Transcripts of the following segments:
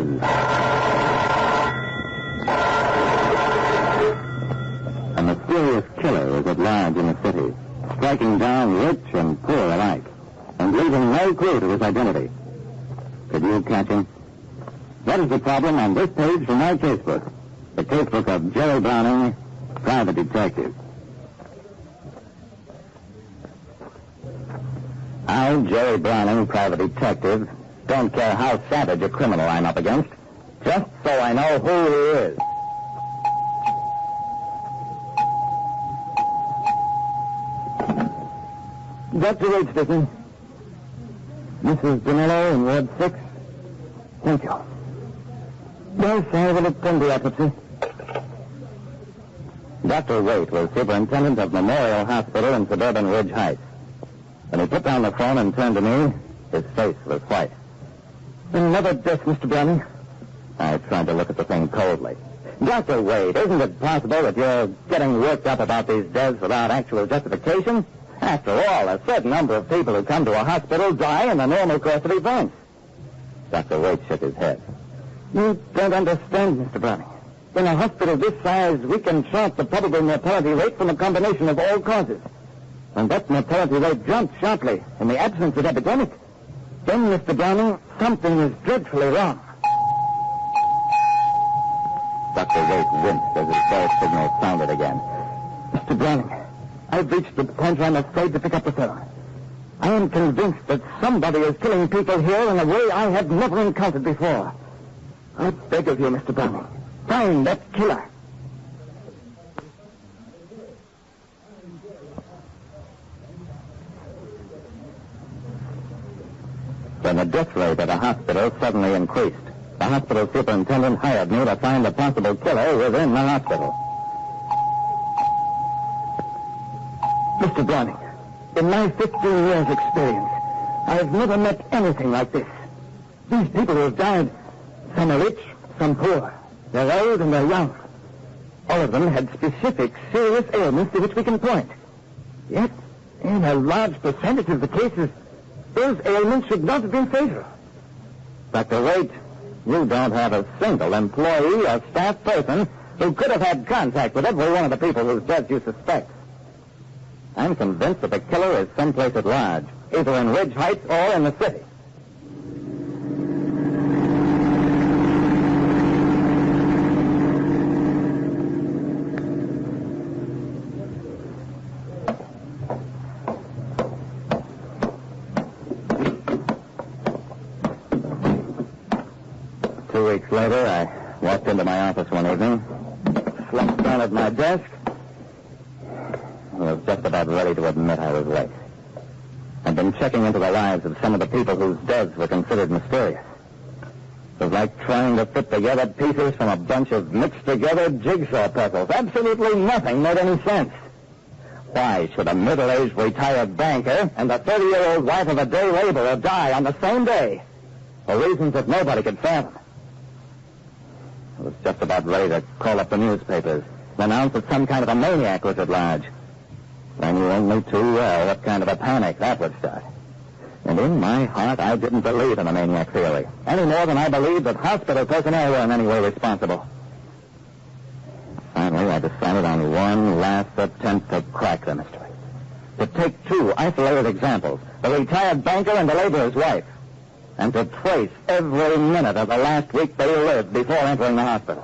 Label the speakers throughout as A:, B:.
A: news. A mysterious killer is at large in the city, striking down rich and poor alike, and leaving no clue to his identity. Could you catch him? That is the problem on this page from my casebook. The casebook of Jerry Browning, private detective. I, Jerry Browning, private detective, don't care how savage a criminal I'm up against, just so I know who he is. Dr. Waite speaking. Mrs. Danilo in Ward 6. Thank you. Yes, I will attend the autopsy. Dr. Waite was superintendent of Memorial Hospital in suburban Ridge Heights. When he put down the phone and turned to me, his face was white. Another death, Mr. Browning. I tried to look at the thing coldly. Dr. Waite, isn't it possible that you're getting worked up about these deaths without actual justification? After all, a certain number of people who come to a hospital die in the normal course of events. Dr. Waite shook his head. You don't understand, Mr. Browning. In a hospital this size, we can chart the probable mortality rate from a combination of all causes. When that mortality rate jumps sharply in the absence of epidemic, then, Mr. Browning, something is dreadfully wrong. Dr. Waite winced as his bell signal sounded again. Mr. Browning, I've reached the point where I'm afraid to pick up the phone. I am convinced that somebody is killing people here in a way I have never encountered before. I beg of you, Mr. Browning, find that killer. When the death rate at a hospital suddenly increased, the hospital superintendent hired me to find the possible killer within the hospital. Mr. Browning, in my 15 years' experience, I've never met anything like this. These people who have died, some are rich, some poor. They're old and they're young. All of them had specific, serious ailments to which we can point. Yet, in a large percentage of the cases, those ailments should not have been fatal. Dr. Waite, you don't have a single employee or staff person who could have had contact with every one of the people whose deaths you suspect. I'm convinced that the killer is someplace at large, either in Ridge Heights or in the city. Later, I walked into my office one evening, slumped down at my desk, and was just about ready to admit I was late. I'd been checking into the lives of some of the people whose deaths were considered mysterious. It was like trying to fit together pieces from a bunch of mixed-together jigsaw puzzles. Absolutely nothing made any sense. Why should a middle-aged retired banker and the 30-year-old wife of a day laborer die on the same day for reasons that nobody could fathom? I was just about ready to call up the newspapers and announce that some kind of a maniac was at large. I knew only too well what kind of a panic that would start. And in my heart, I didn't believe in the maniac theory, any more than I believed that hospital personnel were in any way responsible. Finally, I decided on one last attempt to crack the mystery. To take two isolated examples, the retired banker and the laborer's wife, and to trace every minute of the last week they lived before entering the hospital.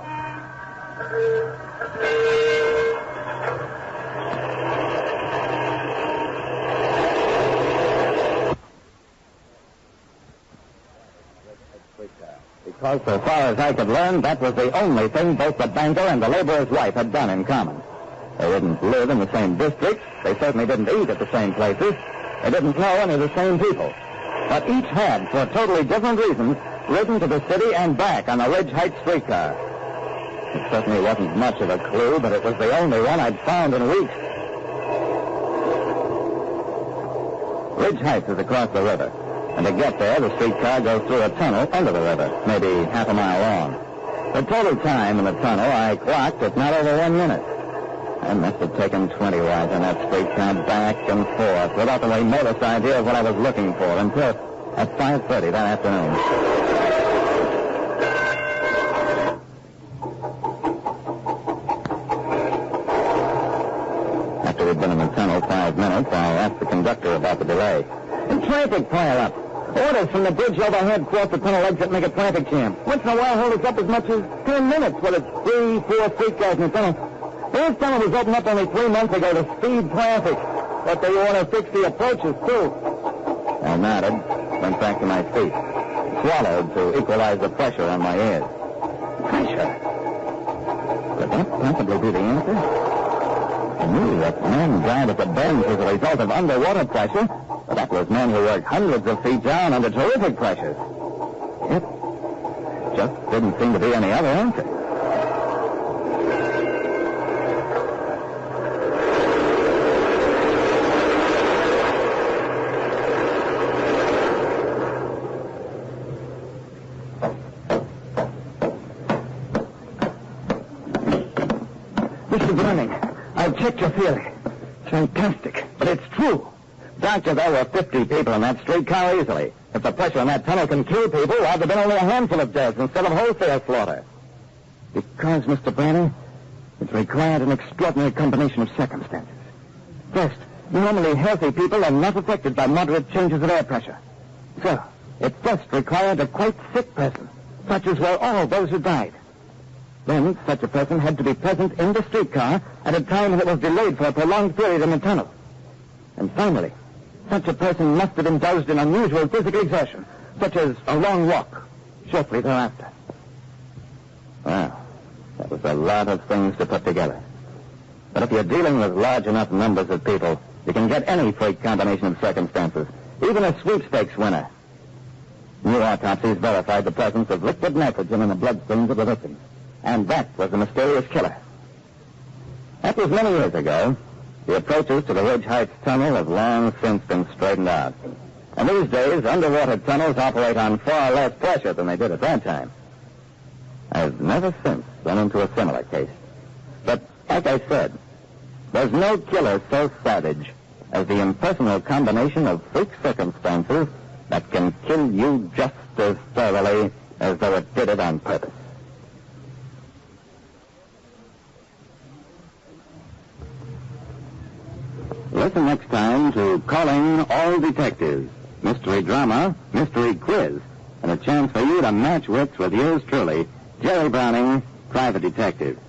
A: Because so far as I could learn, that was the only thing both the banker and the laborer's wife had done in common. They didn't live in the same districts. They certainly didn't eat at the same places. They didn't know any of the same people. But each had, for totally different reasons, ridden to the city and back on a Ridge Heights streetcar. It certainly wasn't much of a clue, but it was the only one I'd found in weeks. Ridge Heights is across the river, and to get there, the streetcar goes through a tunnel under the river, maybe half a mile long. The total time in the tunnel I clocked at not over 1 minute. I must have taken 20 rides on that streetcar back and forth without the remotest idea of what I was looking for until at 5:30 that afternoon. after we'd been in the tunnel 5 minutes, I asked the conductor about the delay. Traffic pile-up. Orders from the bridge overhead cross the tunnel exit make a traffic jam. Once in a while, hold us up as much as 10 minutes, whether it's 3, 4 streetcars in the tunnel. This tunnel was opened up only 3 months ago to speed traffic, but they want to fix the approaches, too. I nodded, went back to my seat, swallowed to equalize the pressure on my ears. Pressure? Could that possibly be the answer? I knew that men died at the bends as a result of underwater pressure, but that was men who worked hundreds of feet down under terrific pressures. It just didn't seem to be any other answer. Mr. Browning, I've checked your theory. Fantastic, but it's true. Doctor, there were 50 people in that streetcar easily. If the pressure in that tunnel can kill people, why have there been only a handful of deaths instead of wholesale slaughter? Because, Mr. Browning, it's required an extraordinary combination of circumstances. First, normally healthy people are not affected by moderate changes of air pressure. So, it first required a quite sick person, such as were all those who died. Then, such a person had to be present in the streetcar at a time when it was delayed for a prolonged period in the tunnel. And finally, such a person must have indulged in unusual physical exertion, such as a long walk, shortly thereafter. Well, that was a lot of things to put together. But if you're dealing with large enough numbers of people, you can get any freak combination of circumstances, even a sweepstakes winner. New autopsies verified the presence of liquid nitrogen in the bloodstreams of the victims. And that was the mysterious killer. That was many years ago. The approaches to the Ridge Heights Tunnel have long since been straightened out. And these days, underwater tunnels operate on far less pressure than they did at that time. I've never since run into a similar case. But, like I said, there's no killer so savage as the impersonal combination of freak circumstances that can kill you just as thoroughly as though it did it on purpose. Listen next time to Calling All Detectives, mystery drama, mystery quiz, and a chance for you to match wits with yours truly, Jerry Browning, private detective.